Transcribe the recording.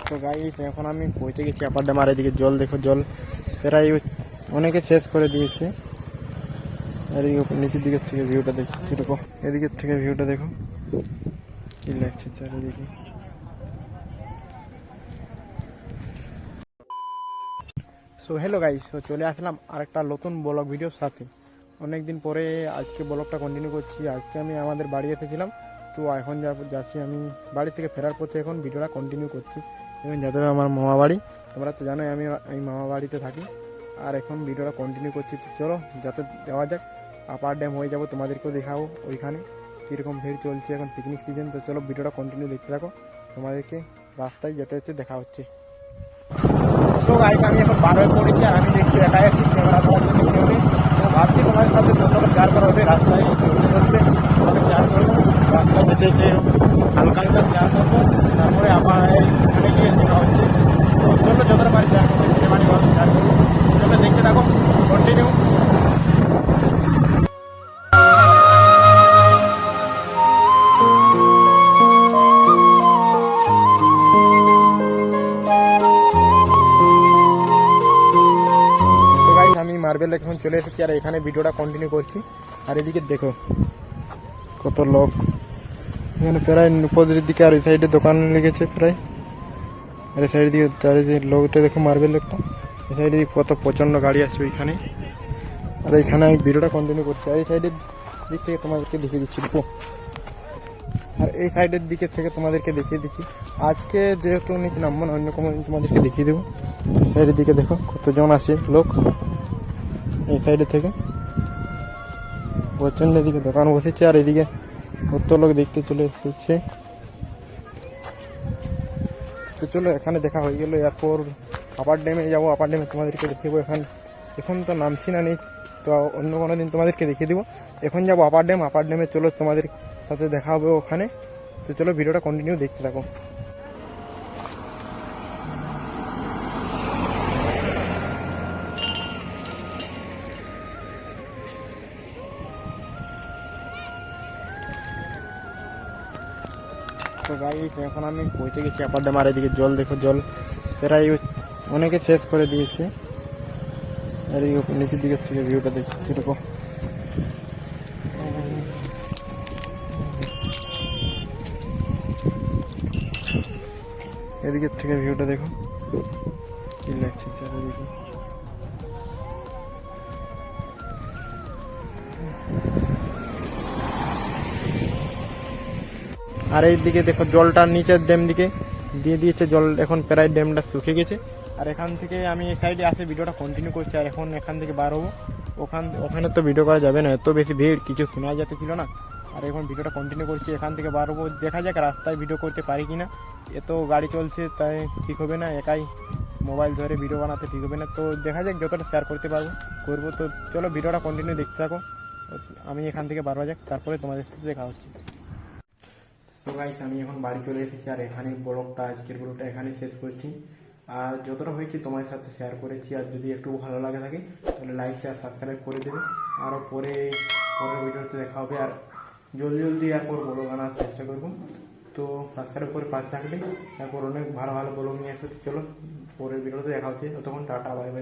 তো গাইস এখন আমি পৌঁছে গেছি আপার ড্যাম। আর এদিকে জল দেখো, জল প্রায় অনেকে শেষ করে দিয়েছে। আর এদিকে নিচের দিকের থেকে ভিউটা দেখছি কিরকম, এদিকের থেকে ভিউটা দেখো কি লাগছে চারিদিকে। সো হ্যালো গাইস, তো চলে আসলাম আরেকটা নতুন ব্লগ ভিডিওর সাথে। অনেকদিন পরে আজকে ব্লগটা কন্টিনিউ করছি। আজকে আমি আমাদের বাড়ি এসেছিলাম, তো এখন যাচ্ছি আমি বাড়ি থেকে ফেরার পথে। এখন ভিডিওটা কন্টিনিউ করছি। এবং যাতে হবে আমার মামা বাড়ি, তোমরা তো জানোই আমি মামা বাড়িতে থাকি। আর এখন ভিডিওটা কন্টিনিউ করছি। তো চলো যাতে যাওয়া যাক, আপার ড্যাম হয়ে যাবো, তোমাদেরকেও দেখাবো ওইখানে কীরকম ভিড় চলছে। এখন পিকনিক সিজন, তো চলো ভিডিওটা কন্টিনিউ দেখতে থাকো। তোমাদেরকে রাস্তায় যেতে যেতে দেখা হচ্ছে। তো গাইস আমি এখন বার হয়ে পড়েছি, আর আমি দেখছি একাই আছি, ক্যামেরা ধরার জন্য কেউ নেই। তো ভাবছি তোমাদের সাথে যতটা শেয়ার করা হবে রাস্তায় চলতে চলতে তোমাদের শেয়ার করবো। রাস্তায় যেতে যেতে হালকা হালকা শেয়ার করবো, তারপরে আবার এখানে গিয়ে দেখা হচ্ছে। তো চলো যতটা পারি শেয়ার করবো, সিনেমাটি ভালো শেয়ার করবো। চলো দেখতে থাকো, কন্টিনিউ। আমি মার্বেল এখন চলে এসেছি, আর এখানে ভিডিওটা কন্টিনিউ করছি। আর এদিকে দেখো কত লোক, এখানে প্রায় উপরের দিকে, আর এই সাইডে দোকান লেগেছে প্রায়। আর এই সাইড দিকে চারিদিকে লোকটা দেখো, মার্বেল লোকটা। এই সাইডে দিকে কত প্রচন্ড গাড়ি আছে ওইখানে। আর এইখানে আমি ভিডিওটা কন্টিনিউ করছি। আর এই সাইডের দিক থেকে তোমাদেরকে দেখিয়ে দিচ্ছি দেখো। আর এই সাইডের দিকে থেকে তোমাদেরকে দেখিয়ে দিচ্ছি। আজকে যেহেতু নিচে নামবো না, অন্য কোনো দিন তোমাদেরকে দেখিয়ে দেবো। এই সাইডের দিকে দেখো কতজন আছে লোক। এই সাইডে থেকে প্রচন্ড দিকে দোকান বসেছে, আর এদিকে কত লোক দেখতে চলে এসেছে। তো চলো এখানে দেখা হয়ে গেলো, এরপর আপার ড্যামে যাবো। আপার ড্যামে তোমাদেরকে দেখাবো। এখন তো নামছি না, নেই তো অন্য কোনো দিন তোমাদেরকে দেখিয়ে দেবো। এখন যাবো আপার ড্যাম। আপার ড্যামে চলো তোমাদের সাথে দেখা হবে ওখানে। তো চলো ভিডিওটা কন্টিনিউ দেখতে থাকো। তো গাইস এখন আমি পৌঁছে গেছি আপার ড্যাম। আর এদিকে জল দেখো, জল প্রায় অনেকে শেষ করে দিয়েছে। আর এদিকে নিচের দিকের থেকে ভিউটা দেখছি কিরকম। এদিকের থেকে ভিউটা দেখো কি লাগছে চারিদিকে। আর এই দিকে দেখো জলটা নিচের ড্যাম দিকে দিয়ে দিয়েছে জল, এখন প্রায় ড্যামটা শুকে গেছে। আর এখান থেকে আমি এই সাইডে আসে ভিডিওটা কন্টিনিউ করছি। আর এখন এখান থেকে বার হবো। ওখানে তো ভিডিও করা যাবে না, এত বেশি ভিড়, কিছু শোনা যেতে ছিল না। আর এখন ভিডিওটা কন্টিনিউ করছি, এখান থেকে বার হবো। দেখা যাক রাস্তায় ভিডিও করতে পারি কিনা। এত গাড়ি চলছে তাই ঠিক হবে না, একাই মোবাইল ধরে ভিডিও বানাতে ঠিক হবে না। তো দেখা যাক যতটা শেয়ার করতে পারবো করবো। তো চলো ভিডিওটা কন্টিনিউ দেখতে থাকো। আমি এখান থেকে বার হওয়া যাক, তারপরে তোমাদের সাথে দেখা হচ্ছে। তো গাইস আমি এখন বাড়ি চলে এসেছি, আর এখানে ব্লগটা আজকের ব্লগটা এখানেই শেষ করছি। আর যতটা হয়েছে তোমার সাথে শেয়ার করেছি। আর যদি একটু ভালো লাগে থাকে তাহলে লাইক শেয়ার সাবস্ক্রাইব করে দেবে। আরও পরের ভিডিওতে দেখা হবে। আর জলদি জলদি এরপর ব্লগ আনার চেষ্টা করবো। তো সাবস্ক্রাইব করে পাশে থাকবে, তারপর অনেক ভালো ভালো ব্লগ নিয়ে আসবে। চলো পরের ভিডিওতে দেখা হচ্ছে, ততক্ষণ টাটা, বাই বাই।